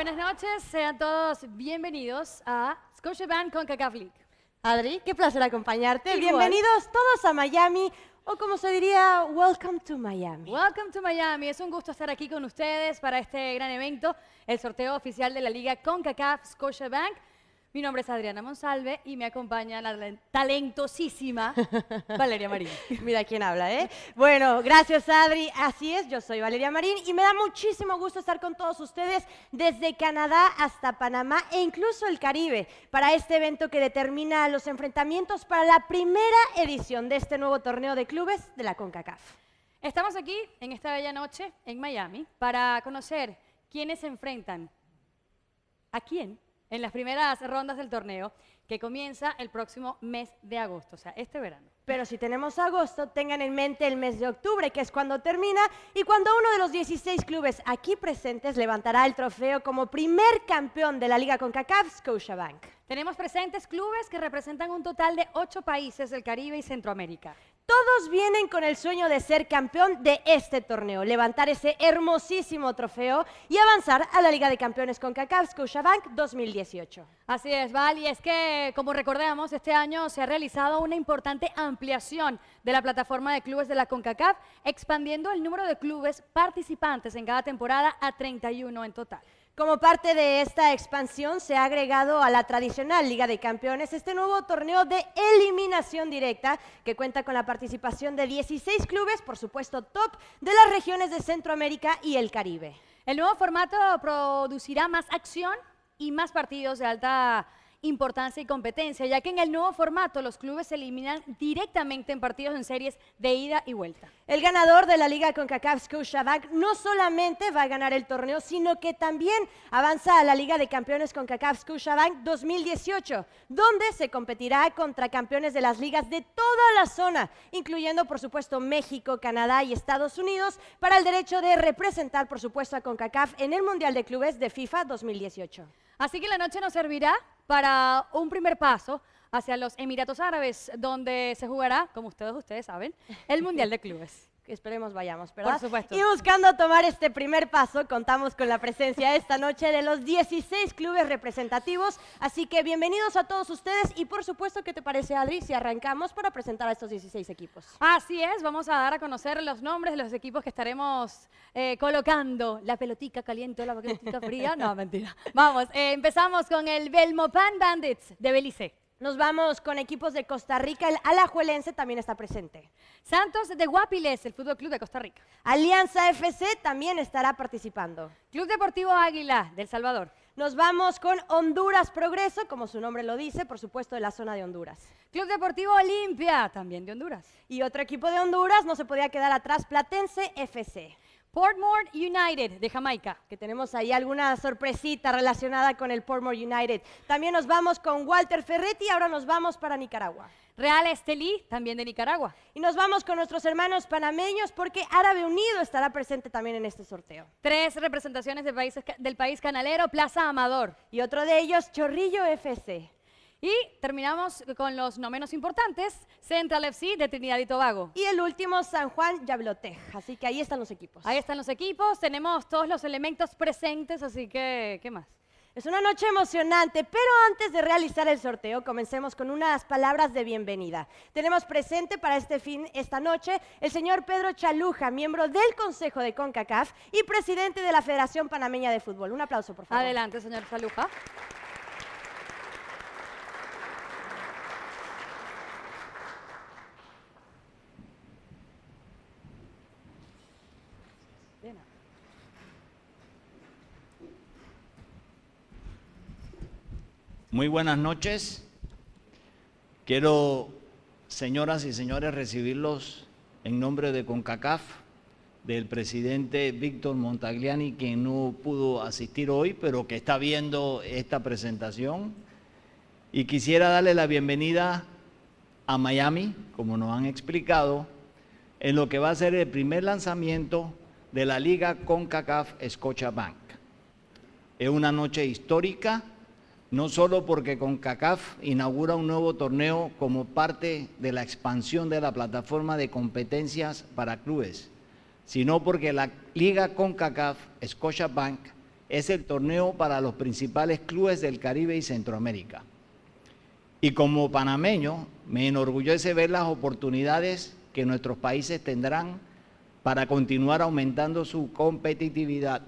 buenas noches. Sean todos bienvenidos a Scotiabank CONCACAF League. Adri, qué placer acompañarte. Igual. Bienvenidos todos a Miami, o como se diría, welcome to Miami. Welcome to Miami. Es un gusto estar aquí con ustedes para este gran evento, el sorteo oficial de la Liga CONCACAF Scotiabank. Mi nombre es Adriana Monsalve y me acompaña la talentosísima Valeria Marín. Mira quién habla, ¿eh? Bueno, gracias Adri. Así es, yo soy Valeria Marín y me da muchísimo gusto estar con todos ustedes desde Canadá hasta Panamá e incluso el Caribe para este evento que determina los enfrentamientos para la primera edición de este nuevo torneo de clubes de la CONCACAF. Estamos aquí en esta bella noche en Miami para conocer quiénes se enfrentan a quién en las primeras rondas del torneo que comienza el próximo mes de agosto, o sea, este verano. Pero si tenemos agosto, tengan en mente el mes de octubre, que es cuando termina y cuando uno de los 16 clubes aquí presentes levantará el trofeo como primer campeón de la Liga CONCACAF Scotiabank. Tenemos presentes clubes que representan un total de 8 países del Caribe y Centroamérica. Todos vienen con el sueño de ser campeón de este torneo, levantar ese hermosísimo trofeo y avanzar a la Liga de Campeones CONCACAF Scotiabank 2018. Así es, Val, y es que, como recordamos, este año se ha realizado una importante ampliación de la plataforma de clubes de la CONCACAF, expandiendo el número de clubes participantes en cada temporada a 31 en total. Como parte de esta expansión, se ha agregado a la tradicional Liga de Campeones este nuevo torneo de eliminación directa que cuenta con la participación de 16 clubes, por supuesto top, de las regiones de Centroamérica y el Caribe. El nuevo formato producirá más acción y más partidos de alta importancia y competencia, ya que en el nuevo formato los clubes se eliminan directamente en partidos en series de ida y vuelta. El ganador de la Liga CONCACAF Scotiabank no solamente va a ganar el torneo, sino que también avanza a la Liga de Campeones CONCACAF Scotiabank 2018, donde se competirá contra campeones de las ligas de toda la zona, incluyendo por supuesto México, Canadá y Estados Unidos, para el derecho de representar por supuesto a CONCACAF en el Mundial de Clubes de FIFA 2018. Así que la noche nos servirá para un primer paso hacia los Emiratos Árabes, donde se jugará, como ustedes saben, el Mundial de Clubes. Esperemos vayamos, ¿verdad? Por supuesto. Y buscando tomar este primer paso, contamos con la presencia esta noche de los 16 clubes representativos, así que bienvenidos a todos ustedes y por supuesto, ¿qué te parece, Adri, si arrancamos para presentar a estos 16 equipos? Así es, vamos a dar a conocer los nombres de los equipos que estaremos colocando. La pelotica caliente o la pelotica fría, no, mentira. Vamos, empezamos con el Belmopan Bandits de Belice. Nos vamos con equipos de Costa Rica, el Alajuelense también está presente. Santos de Guapiles, el Fútbol Club de Costa Rica. Alianza FC también estará participando. Club Deportivo Águila de El Salvador. Nos vamos con Honduras Progreso, como su nombre lo dice, por supuesto de la zona de Honduras. Club Deportivo Olimpia, también de Honduras. Y otro equipo de Honduras, no se podía quedar atrás, Platense FC. Portmore United de Jamaica. Que tenemos ahí alguna sorpresita relacionada con el Portmore United. También nos vamos con Walter Ferretti, ahora nos vamos para Nicaragua. Real Estelí, también de Nicaragua. Y nos vamos con nuestros hermanos panameños porque Árabe Unido estará presente también en este sorteo. 3 representaciones del país canalero, Plaza Amador. Y otro de ellos, Chorrillo FC. Y terminamos con los no menos importantes, Central FC de Trinidad y Tobago. Y el último, San Juan Yablotej. Así que ahí están los equipos. Ahí están los equipos, tenemos todos los elementos presentes, así que, ¿qué más? Es una noche emocionante, pero antes de realizar el sorteo, comencemos con unas palabras de bienvenida. Tenemos presente para esta noche, el señor Pedro Chaluja, miembro del Consejo de CONCACAF y presidente de la Federación Panameña de Fútbol. Un aplauso, por favor. Adelante, señor Chaluja. Muy buenas noches. Quiero, señoras y señores, recibirlos en nombre de CONCACAF, del presidente Víctor Montagliani, quien no pudo asistir hoy, pero que está viendo esta presentación. Y quisiera darle la bienvenida a Miami, como nos han explicado, en lo que va a ser el primer lanzamiento de la Liga CONCACAF Scotiabank. Es una noche histórica, no solo porque CONCACAF inaugura un nuevo torneo como parte de la expansión de la plataforma de competencias para clubes, sino porque la Liga CONCACAF Scotiabank es el torneo para los principales clubes del Caribe y Centroamérica. Y como panameño, me enorgullece ver las oportunidades que nuestros países tendrán para continuar aumentando su competitividad.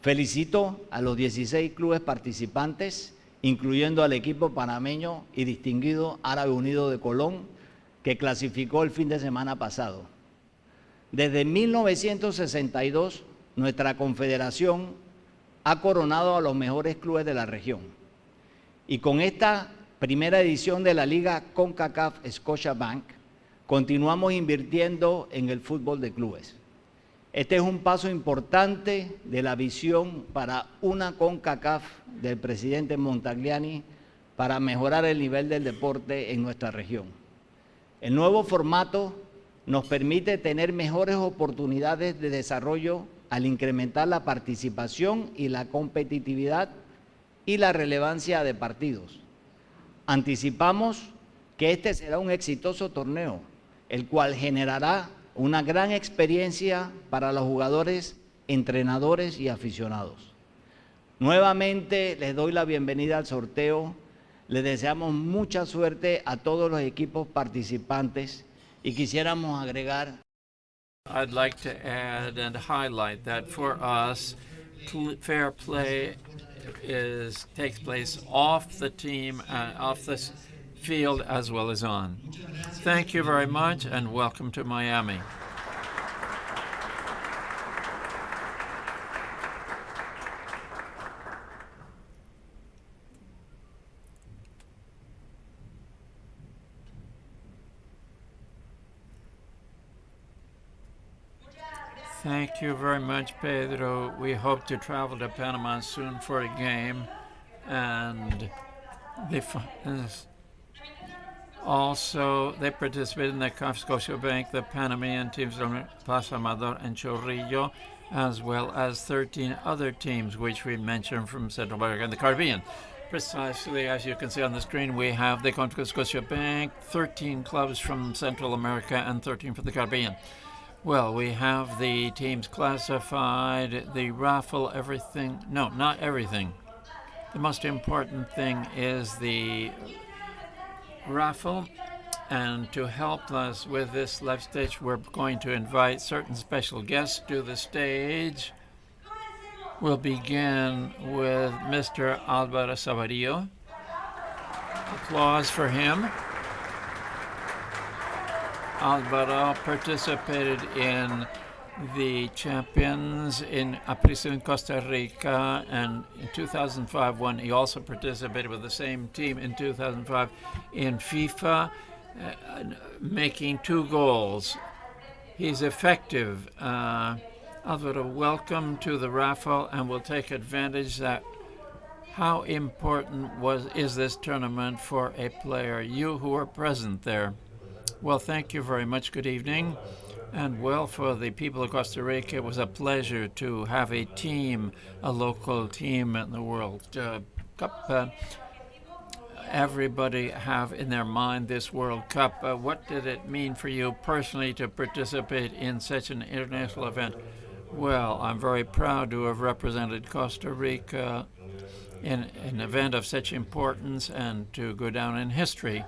Felicito a los 16 clubes participantes, incluyendo al equipo panameño y distinguido Árabe Unido de Colón, que clasificó el fin de semana pasado. Desde 1962, nuestra confederación ha coronado a los mejores clubes de la región. Y con esta primera edición de la Liga CONCACAF Scotiabank, continuamos invirtiendo en el fútbol de clubes. Este es un paso importante de la visión para una CONCACAF del presidente Montagliani para mejorar el nivel del deporte en nuestra región. El nuevo formato nos permite tener mejores oportunidades de desarrollo al incrementar la participación y la competitividad y la relevancia de partidos. Anticipamos que este será un exitoso torneo, el cual generará una gran experiencia para los jugadores, entrenadores y aficionados. Nuevamente les doy la bienvenida al sorteo, les deseamos mucha suerte a todos los equipos participantes y quisiéramos agregar. I'd like to add and highlight that for us, fair play takes place off the team, off the field as well as on. Thank you very much and welcome to Miami. Thank you very much, Pedro. We hope to travel to Panama soon for a game. And also, they participated in the Scotiabank, the Panamanian teams from Plaza Amador and Chorrillo, as well as 13 other teams, which we mentioned from Central America and the Caribbean. Precisely, as you can see on the screen, we have the Scotiabank, 13 clubs from Central America and 13 from the Caribbean. Well, we have the teams classified, the raffle, everything. No, not everything. The most important thing is the raffle. And to help us with this live stage, we're going to invite certain special guests to the stage. We'll begin with Mr. Álvaro Sabarillo. Applause for him. Álvaro participated in the Champions in Apriso in Costa Rica, and in 2005 won. He also participated with the same team in 2005 in FIFA, making 2 goals. He's effective. Álvaro, welcome to the raffle, and we'll take advantage that how important is this tournament for a player, you who were present there. Well, thank you very much. Good evening. And well, for the people of Costa Rica, it was a pleasure to have a team, a local team in the World Cup. Everybody have in their mind this World Cup. What did it mean for you personally to participate in such an international event? Well, I'm very proud to have represented Costa Rica in an event of such importance and to go down in history.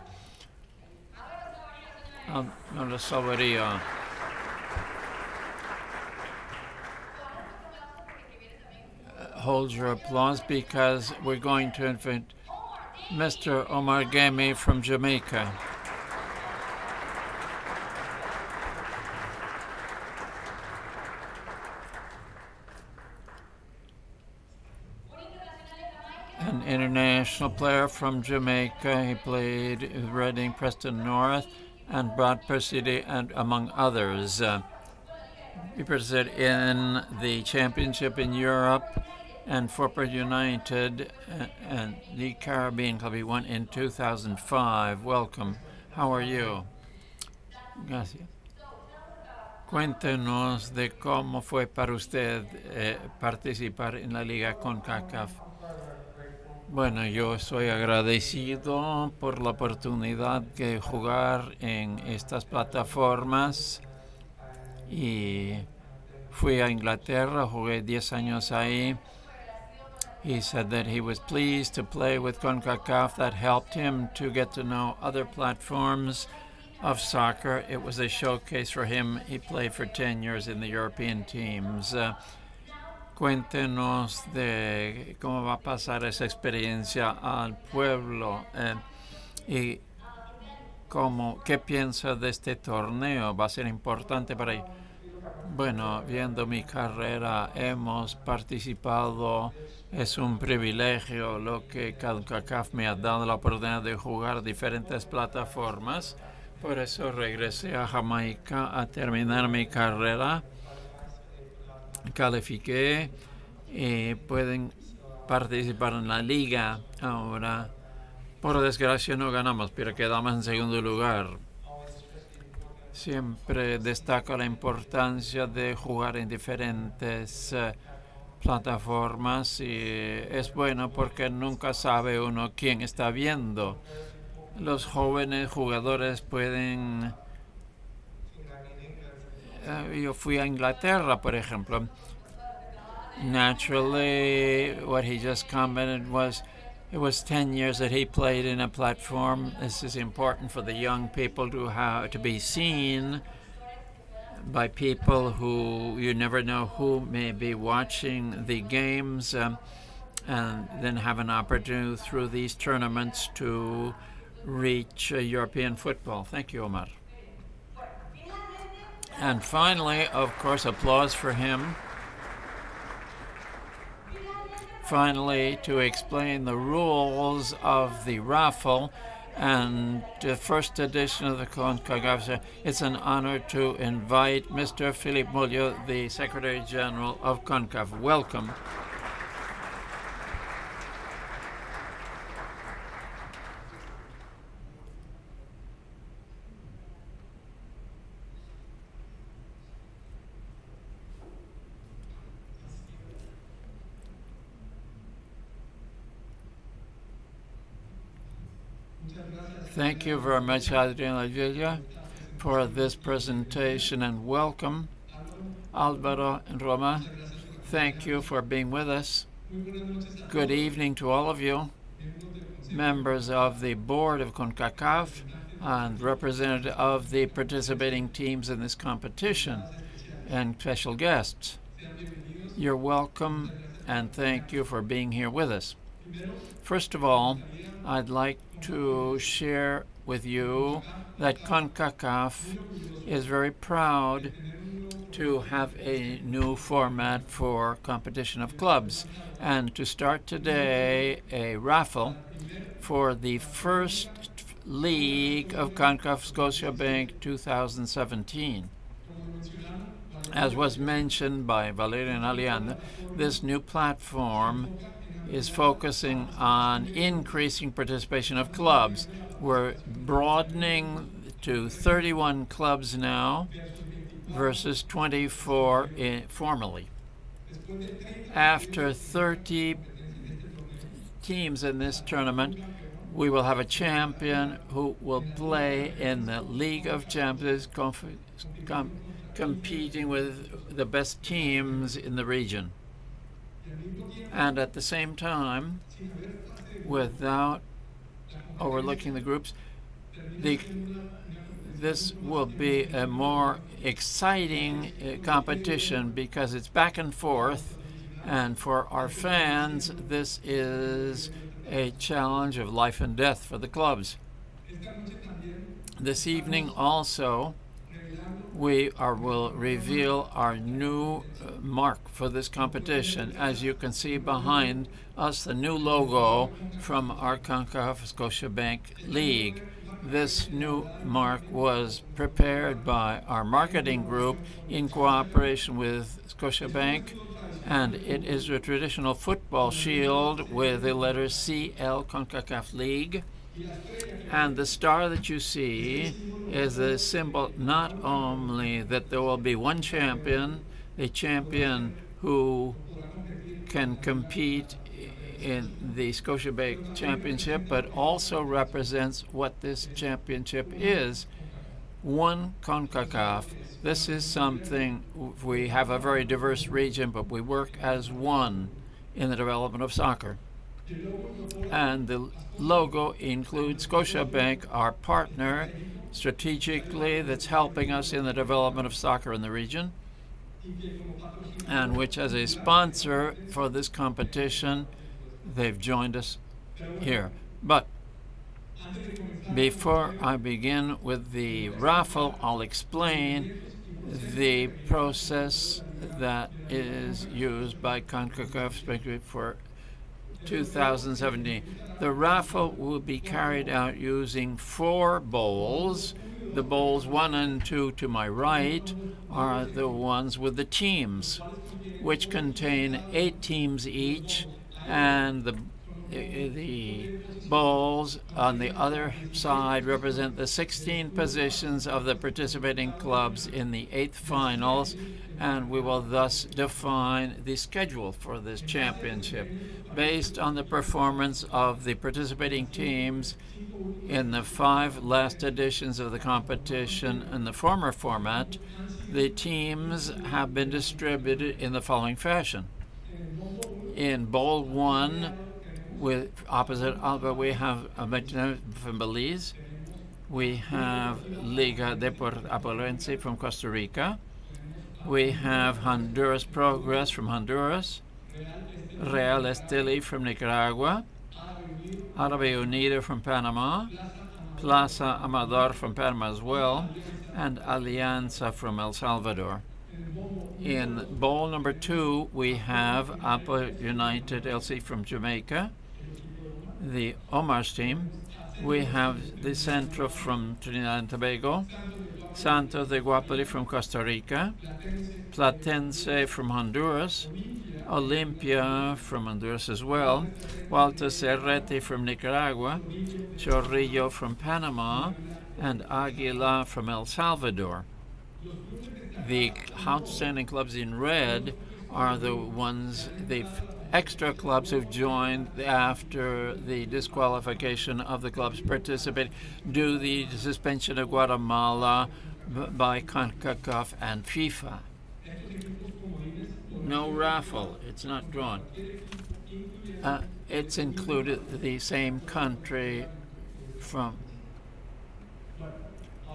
Hold your applause because we're going to invite Mr. Omar Gami from Jamaica. An international player from Jamaica. He played with Reading, Preston North, and Bradford City, and among others. He participated in the championship in Europe and Forport United and the Caribbean Club. He won in 2005. Welcome. How are you? Gracias. Cuéntenos de cómo fue para usted participar en la Liga CONCACAF. Bueno, yo estoy agradecido por la oportunidad de jugar en estas plataformas y Fui a Inglaterra, jugué 10 años ahí. He said that he was pleased to play with CONCACAF. That helped him to get to know other platforms of soccer. It was a showcase for him. He played for 10 years in the European teams. Cuéntenos de cómo va a pasar esa experiencia al pueblo y qué piensa de este torneo. Va a ser importante para él. Bueno, viendo mi carrera, hemos participado. Es un privilegio lo que CONCACAF me ha dado la oportunidad de jugar diferentes plataformas. Por eso regresé a Jamaica a terminar mi carrera. Califiqué y pueden participar en la liga ahora. Por desgracia no ganamos, pero quedamos en segundo lugar. Siempre destaco la importancia de jugar en diferentes plataformas y es bueno porque nunca sabe uno quién está viendo. Los jóvenes jugadores pueden... yo fui a Inglaterra, por ejemplo. Naturally, what he just commented was it was 10 years that he played in a platform. This is important for the young people to be seen by people who you never know who may be watching the games, and then have an opportunity through these tournaments to reach European football. Thank you, Omar. And finally, of course, applause for him. Finally, to explain the rules of the Raffle and the first edition of the CONCACAF, it's an honor to invite Mr. Philippe Mullo, the Secretary General of CONCACAF. Welcome. Thank you very much, Adriana Villa, for this presentation, and welcome, Alvaro and Roma. Thank you for being with us. Good evening to all of you, members of the board of CONCACAF and representative of the participating teams in this competition, and special guests. You're welcome, and thank you for being here with us. First of all, I'd like to share with you that CONCACAF is very proud to have a new format for competition of clubs and to start today a raffle for the first league of CONCACAF Scotiabank 2017. As was mentioned by Valeria and Aliana, this new platform is focusing on increasing participation of clubs. We're broadening to 31 clubs now versus 24 formerly. After 30 teams in this tournament, we will have a champion who will play in the League of Champions, competing with the best teams in the region. And at the same time, without overlooking the groups, this will be a more exciting competition because it's back and forth, and for our fans, this is a challenge of life and death for the clubs. This evening also, we will reveal our new mark for this competition. As you can see behind us, the new logo from our CONCACAF Scotiabank League. This new mark was prepared by our marketing group in cooperation with Scotiabank, and it is a traditional football shield with the letter CL, CONCACAF League. And the star that you see is a symbol not only that there will be one champion, a champion who can compete in the Scotiabank Championship, but also represents what this championship is. one CONCACAF. This is something, we have a very diverse region, but we work as one in the development of soccer. And the logo includes Scotiabank, our partner, strategically, that's helping us in the development of soccer in the region, and which, as a sponsor for this competition, they've joined us here. But before I begin with the raffle, I'll explain the process that is used by CONCACAF for 2017. The raffle will be carried out using 4 bowls. The bowls 1 and 2 to my right are the ones with the teams, which contain 8 teams each, and the bowls on the other side represent the 16 positions of the participating clubs in the 8th finals, and we will thus define the schedule for this championship based on the performance of the participating teams in the 5 last editions of the competition. In the former format, the teams have been distributed in the following fashion. In Bowl 1, with opposite Alba, we have from Belize. We have Liga Deportivo from Costa Rica. We have Honduras Progress from Honduras. Real Esteli from Nicaragua. Árabe Unido from Panama. Plaza Amador from Panama as well. And Alianza from El Salvador. In bowl number 2, we have Apo United LC from Jamaica. The Omar's team. We have the Centro from Trinidad and Tobago, Santos de Guapari from Costa Rica, Platense from Honduras, Olimpia from Honduras as well, Walter Cerrete from Nicaragua, Chorrillo from Panama, and Aguila from El Salvador. The outstanding clubs in red are the ones, the extra clubs who've joined after the disqualification of the clubs participating due to the suspension of Guatemala by CONCACAF and FIFA. No raffle, it's not drawn. It's included the same country from.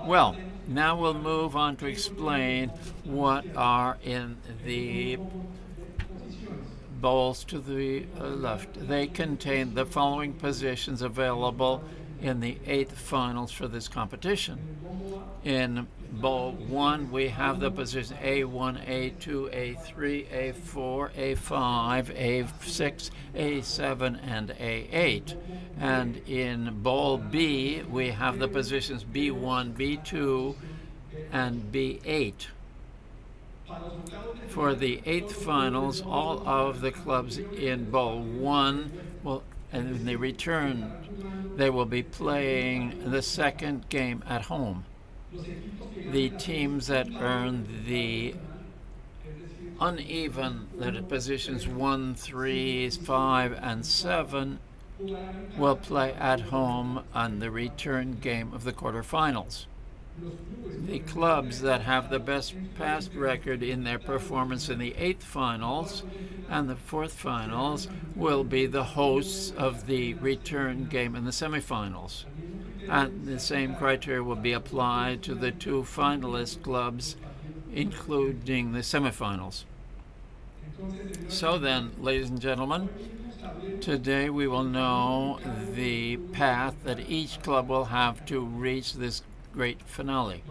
Well, now we'll move on to explain what are in the bowls to the left. They contain the following positions available in the 8th finals for this competition. In bowl 1, we have the positions A1, A2, A3, A4, A5, A6, A7, and A8. And in bowl B, we have the positions B1, B2, and B8. For the 8th finals, all of the clubs in Bowl 1 will, and when they return, they will be playing the second game at home. The teams that earn the uneven positions 1, 3, 5, and 7 will play at home on the return game of the quarterfinals. The clubs that have the best past record in their performance in the 8th finals and the 4th finals will be the hosts of the return game in the semifinals. And the same criteria will be applied to the 2 finalist clubs, including the semifinals. So then, ladies and gentlemen, today we will know the path that each club will have to reach this great finale.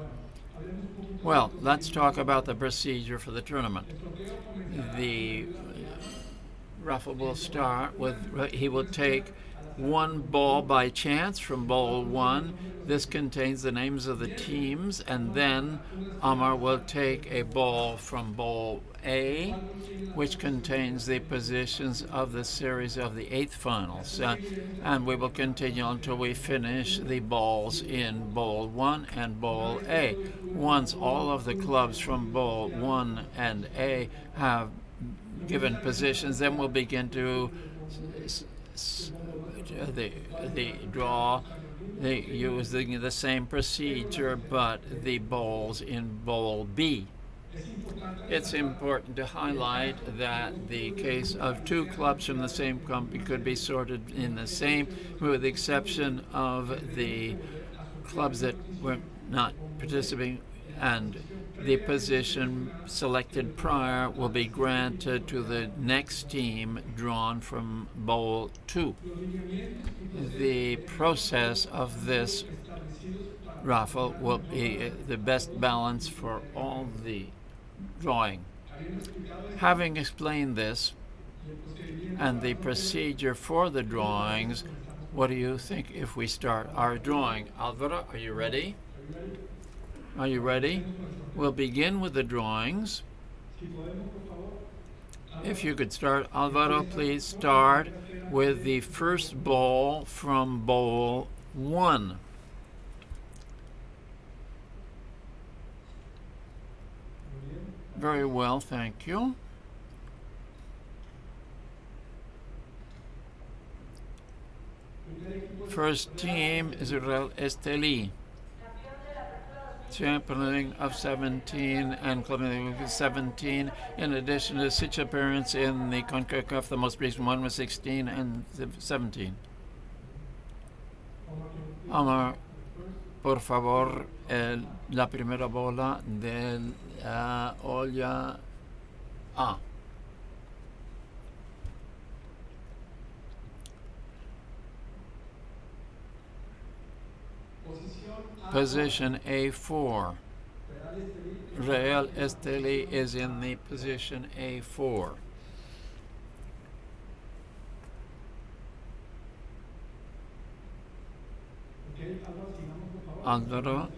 Well, let's talk about the procedure for the tournament. The Raffle will start with, he will take 1 ball by chance from bowl 1. This contains the names of the teams, and then Amar will take a ball from bowl A, which contains the positions of the series of the 8th finals. And we will continue until we finish the balls in bowl 1 and bowl A. Once all of the clubs from bowl 1 and A have given positions, then we'll begin to it's the draw. They using the same procedure, but the balls in Bowl B. It's important to highlight that the case of two clubs from the same company could be sorted in the same, with the exception of the clubs that were not participating, and the position selected prior will be granted to the next team drawn from Bowl 2. The process of this raffle will be the best balance for all the drawing. Having explained this and the procedure for the drawings, what do you think if we start our drawing? Alvaro, are you ready? Are you ready? We'll begin with the drawings. If you could start, Alvaro, please start with the first ball from Bowl 1. Very well, thank you. First team is Real Esteli, champion of 17 and Club 17. In addition to 6 appearances in the CONCACAF, the most recent one was 16 and 17. Omar, por favor, la primera bola del olla A. Position A4. Real Esteli is in the position A4. Alvaro,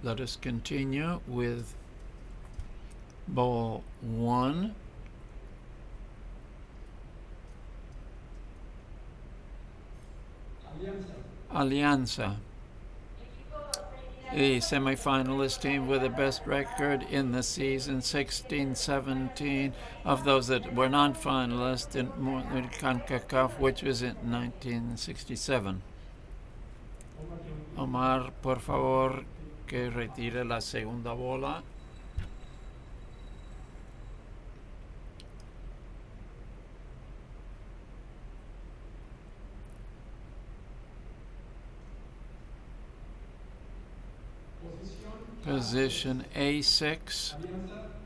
let us continue with Bowl 1. Alianza, the semifinalist team with the best record in the season, 16-17 of those that were non-finalists in CONCACAF, which was in 1967. Omar, por favor, que retire la segunda bola. Position A6,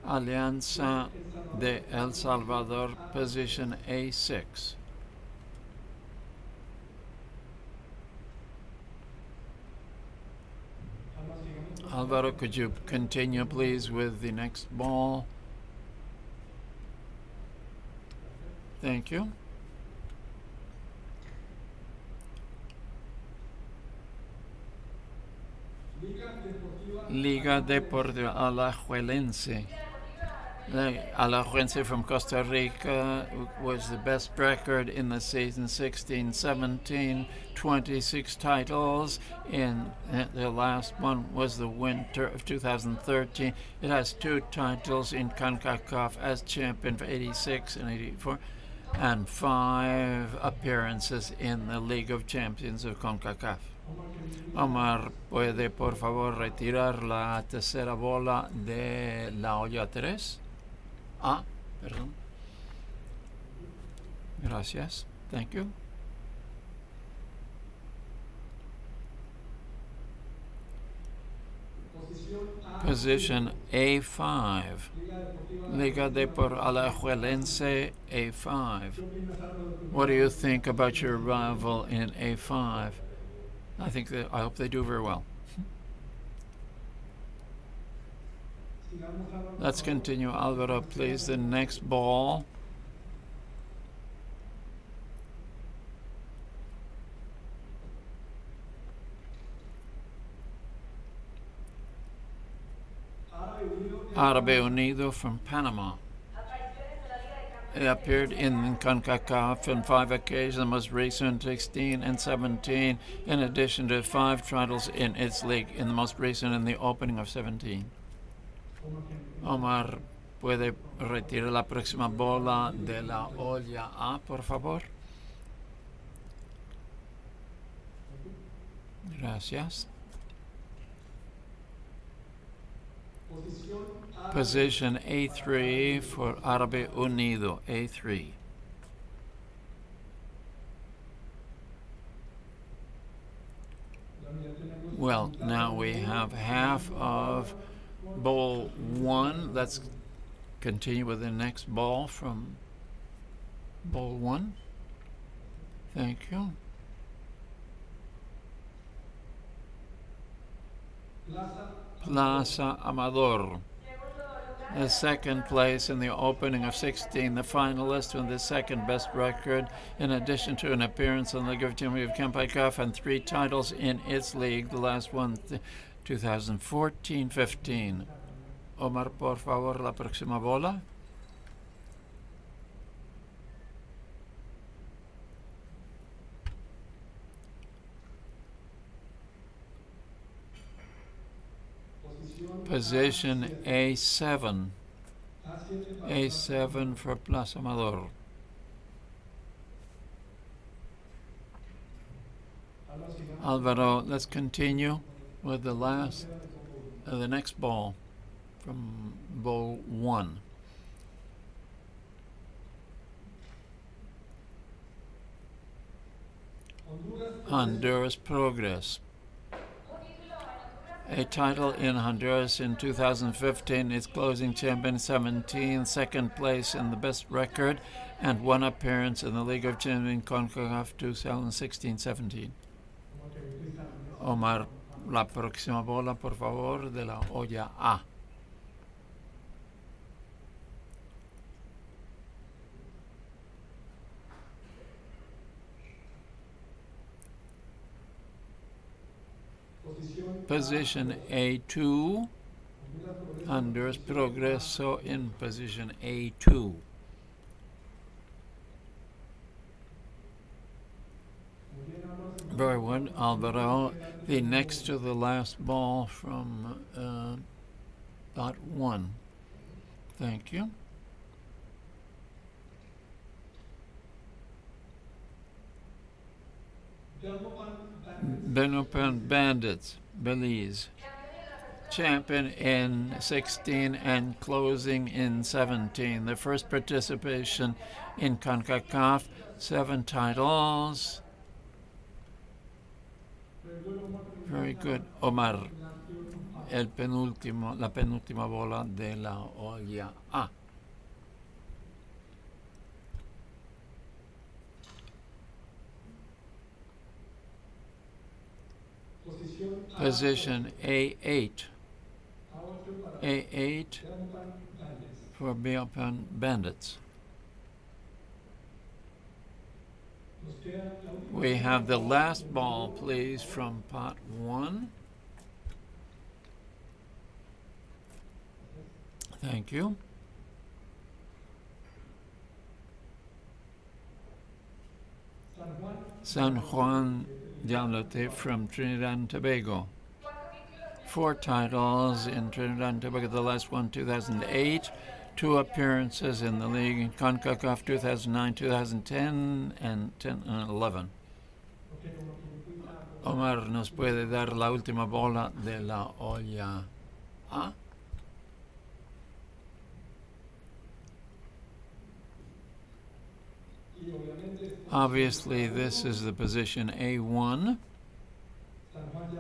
Alianza de El Salvador, position A6. Alvaro, could you continue, please, with the next ball? Thank you. Liga Deportiva Alajuelense. Alajuelense from Costa Rica was the best record in the season, 16-17, 26 titles. In the last one was the winter of 2013. It has 2 titles in CONCACAF as champion for 86 and 84, and 5 appearances in the League of Champions of CONCACAF. Omar, ¿puede por favor retirar la tercera bola de la olla 3? Ah, perdón. Gracias. Thank you. Position A5. Liga Deportiva Alajuelense A5. What do you think about your rival in A5? I hope they do very well. Let's continue, Alvaro, please. The next ball. Árabe Unido from Panama. It appeared in CONCACAF on 5 occasions, the most recent 16 and 17, in addition to 5 titles in its league, in the most recent in the opening of 17. Omar, ¿puede retirar la próxima bola de la olla A, por favor? Gracias. Position A3 for Árabe Unido, A3. Well, now we have half of bowl 1. Let's continue with the next ball from bowl 1. Thank you. Plaza Amador. The second place in the opening of 16, the finalist with the second best record, in addition to an appearance in the League of Champions of CONCACAF and 3 titles in its league, the last one 2014-15. Omar, por favor, la próxima bola. Position A7. A7 for Plaza Amador. Alvaro, let's continue with the next ball from bowl 1. Honduras Progress. A title in Honduras in 2015, its closing champion 17, second place in the best record, and 1 appearance in the League of Champions CONCACAF 2016-17. Omar, la próxima bola, por favor, de la olla A. Position A2. Honduras Progreso in position A2. Very good, Alvaro. The next to the last ball from lot 1. Thank you. Belmopan Bandits, Belize. Champion in 16 and closing in 17. The first participation in CONCACAF, 7 titles. Very good. Omar, la penúltima bola de la olla A. Position A8. A8 for Belmopan Bandits. We have the last ball, please, from pot 1. Thank you. San Juan Diablote from Trinidad and Tobago. 4 titles in Trinidad and Tobago, the last one 2008. 2 appearances in the league in CONCACAF 2009, 2010, and 10 and 11. Omar, ¿nos puede dar la última bola de la olla A? Obviously, this is the position A1.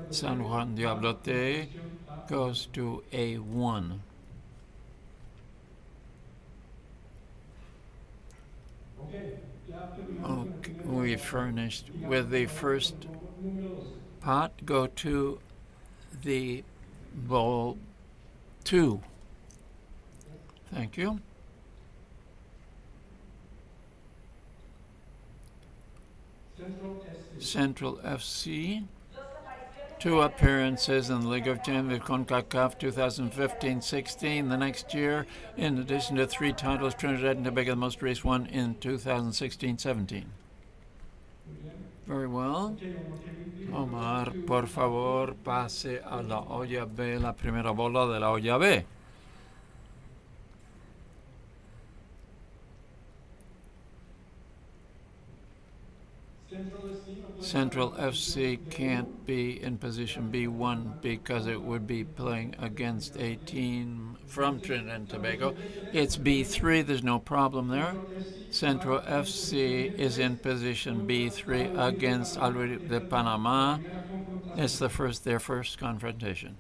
San Juan Diablote goes to A1. Okay, we furnished with the first pot. Go to the bowl 2. Thank you. Central FC. 2 appearances in the League of Champions CONCACAF 2015-16 the next year, in addition to 3 titles, Trinidad and Tobago, the most recent one in 2016-17. Very well. Omar, por favor, pase a la olla B, la primera bola de la olla B. Central FC can't be in position B1 because it would be playing against a team from Trinidad and Tobago. It's B3, there's no problem there. Central FC is in position B3 against Already de Panama. It's their first confrontation.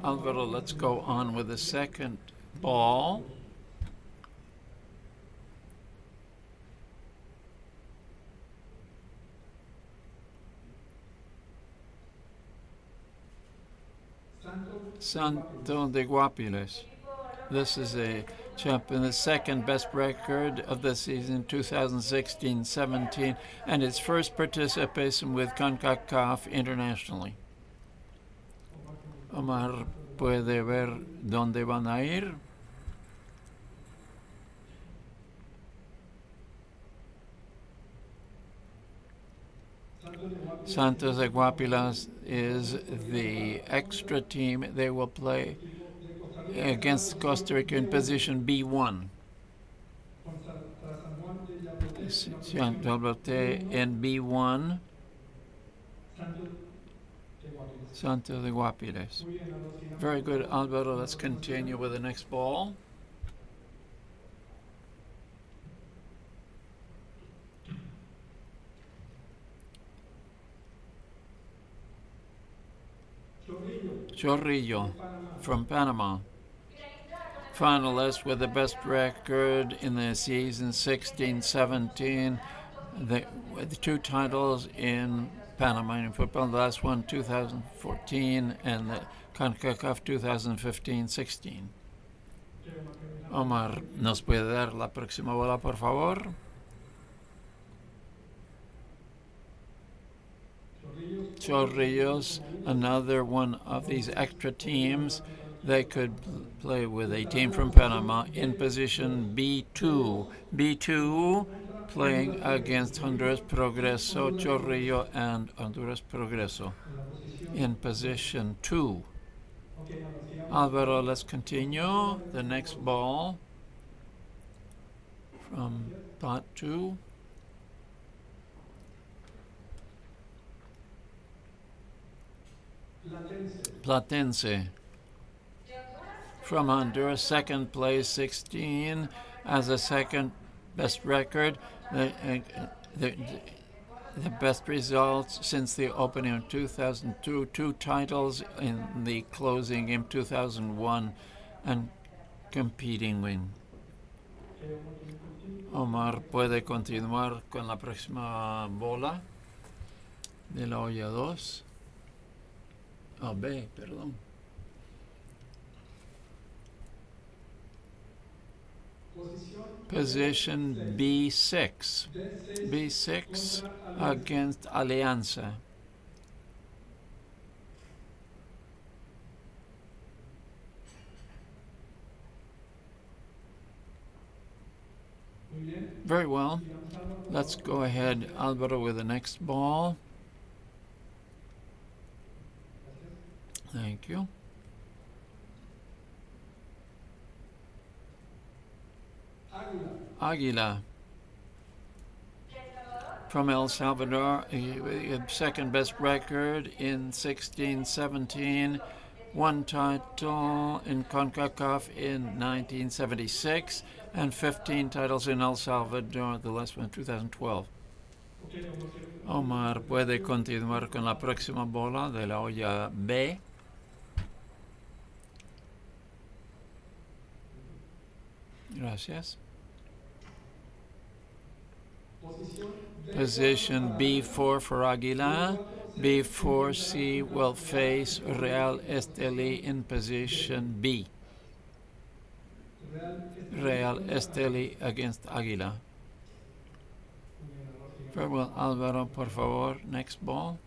Alvaro, let's go on with the second ball. Santo de Guapiles. This is a champion, the second best record of the season 2016-17, and its first participation with CONCACAF internationally. Omar puede ver dónde van a ir. Santos de Guapilas is the extra team. They will play against Costa Rica in position B1. In B1, Santos de Guapiles. Very good, Alvaro. Let's continue with the next ball. Chorrillo from Panama. Finalist with the best record in the season 16-17. The two titles in Panamanian football. The last one 2014 and the CONCACAF 2015-16. Omar, ¿nos puede dar la próxima bola, por favor? Chorrillos, another one of these extra teams. They could play with a team from Panama in position B2. B2 playing against Honduras Progreso, Chorrillo, and Honduras Progreso in position 2. Alvaro, let's continue. The next ball from pot 2. Platense from Honduras, second place, 16 as a second best record. The best results since the opening of 2002, 2 titles in the closing game 2001, and competing win. Omar puede continuar con la próxima bola de la olla 2. B, perdón. Position B6. B6 against Alianza. Very well. Let's go ahead, Alvaro, with the next ball. Thank you. Aguila from El Salvador, second best record in 16-17, 1 title in CONCACAF in 1976, and 15 titles in El Salvador, the last one in 2012. Omar puede continuar con la próxima bola de la olla B. Gracias. Position B4 for Aguilar. B4C will face Real Esteli in position B. Real Esteli against Aguilar. Very well, Alvaro, por favor, next ball.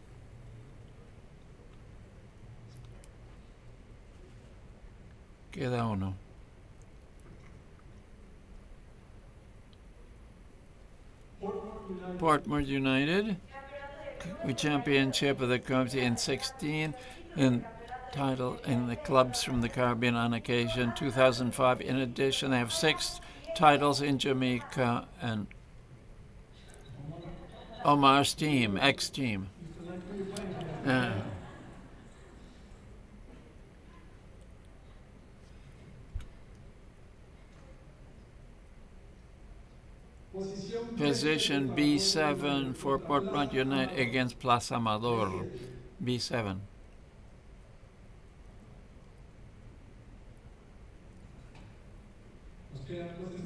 Queda uno. Portmore United, championship of the country in 16, and title in the clubs from the Caribbean on occasion 2005. In addition, they have 6 titles in Jamaica and Omar's team, ex-team. Position B7 for Portland United against Plaza Amador. B7.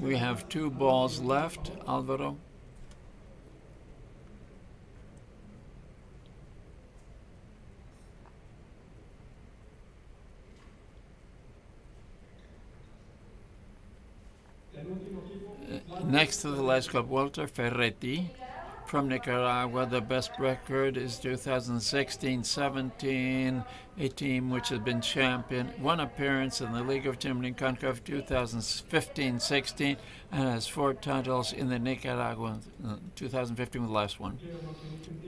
We have 2 balls left, Alvaro. Next to the last club, Walter Ferretti from Nicaragua. The best record is 2016-17, a team which has been champion, 1 appearance in the League of Champions CONCACAF 2015-16, and has 4 titles in the Nicaraguan 2015 with the last one.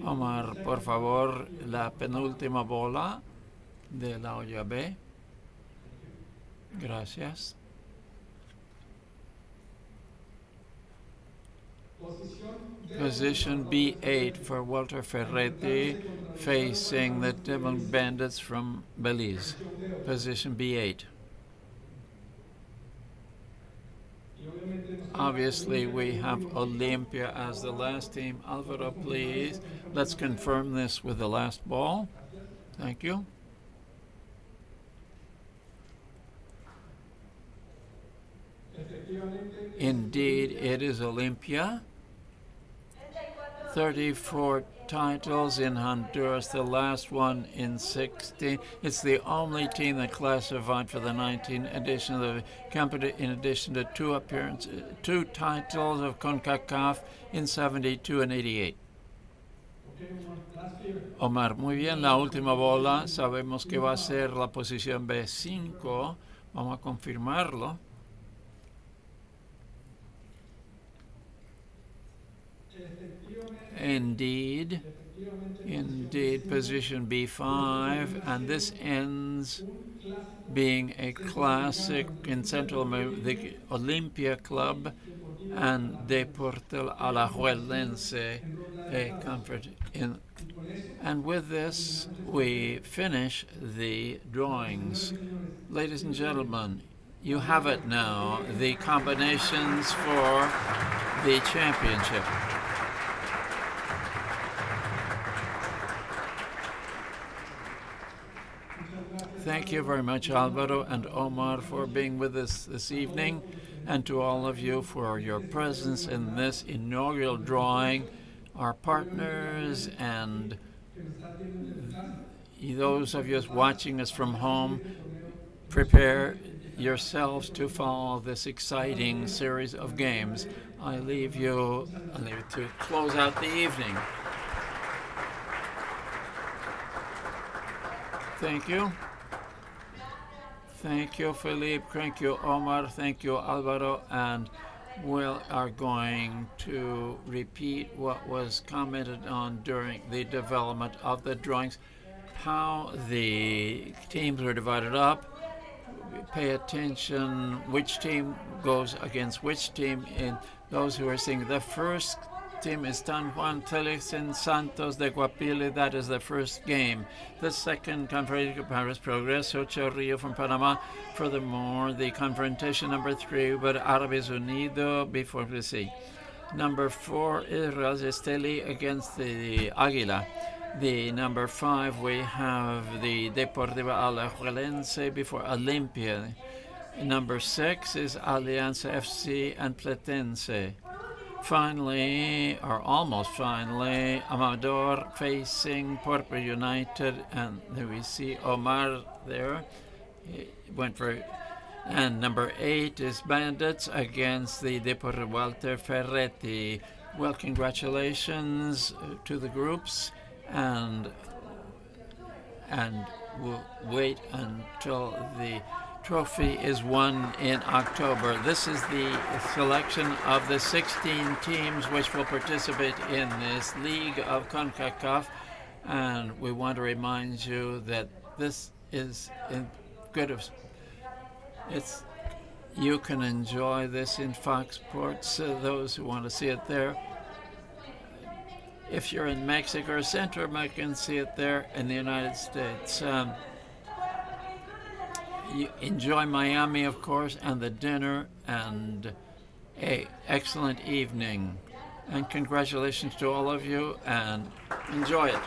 Omar, por favor, la penúltima bola de la olla B. Gracias. Position B8 for Walter Ferretti, facing the Devil Bandits from Belize. Position B8. Obviously, we have Olympia as the last team. Alvaro, please. Let's confirm this with the last ball. Thank you. Indeed, it is Olympia. 34 titles in Honduras, the last one in 16. It's the only team that classified for the 19th edition of the company, in addition to 2 appearances, 2 titles of CONCACAF in 72 and 88. Omar, muy bien, la última bola, sabemos que va a ser la posición B5, vamos a confirmarlo. Indeed, position B5, and this ends being a classic in Central America, the Olympia Club and Deportes Alajuelense, a comfort in. And with this, we finish the drawings. Ladies and gentlemen, you have it now, the combinations for the championship. Thank you very much, Alvaro and Omar, for being with us this evening, and to all of you for your presence in this inaugural drawing. Our partners and those of you watching us from home, prepare yourselves to follow this exciting series of games. I leave you to close out the evening. Thank you. Thank you, Felipe. Thank you, Omar. Thank you, Alvaro. And we are going to repeat what was commented on during the development of the drawings, how the teams were divided up. Pay attention which team goes against which team. In those who are seeing, the first team is San Juan Telexen Santos de Guapile. That is the first game. The second, Conferencia Paris Progreso Chorrillo from Panama. Furthermore, the confrontation number 3 with Árabes Unidos before the sea. Number 4 is Real Esteli against the Águila. The number 5, we have the Deportiva Alajuelense before Olympia. Number 6 is Alianza FC and Platense. Finally, or almost finally, Amador facing Puerto United, and there we see Omar there. He went for, and number 8 is Bandits against the Deportes Walter Ferretti. Well, congratulations to the groups, and we'll wait until the trophy is won in October. This is the selection of the 16 teams which will participate in this League of CONCACAF, and we want to remind you that this is in good of You can enjoy this in Fox Sports, those who want to see it there. If you're in Mexico or Central America, you can see it there in the United States. You enjoy Miami, of course, and the dinner, and an excellent evening. And congratulations to all of you, and enjoy it.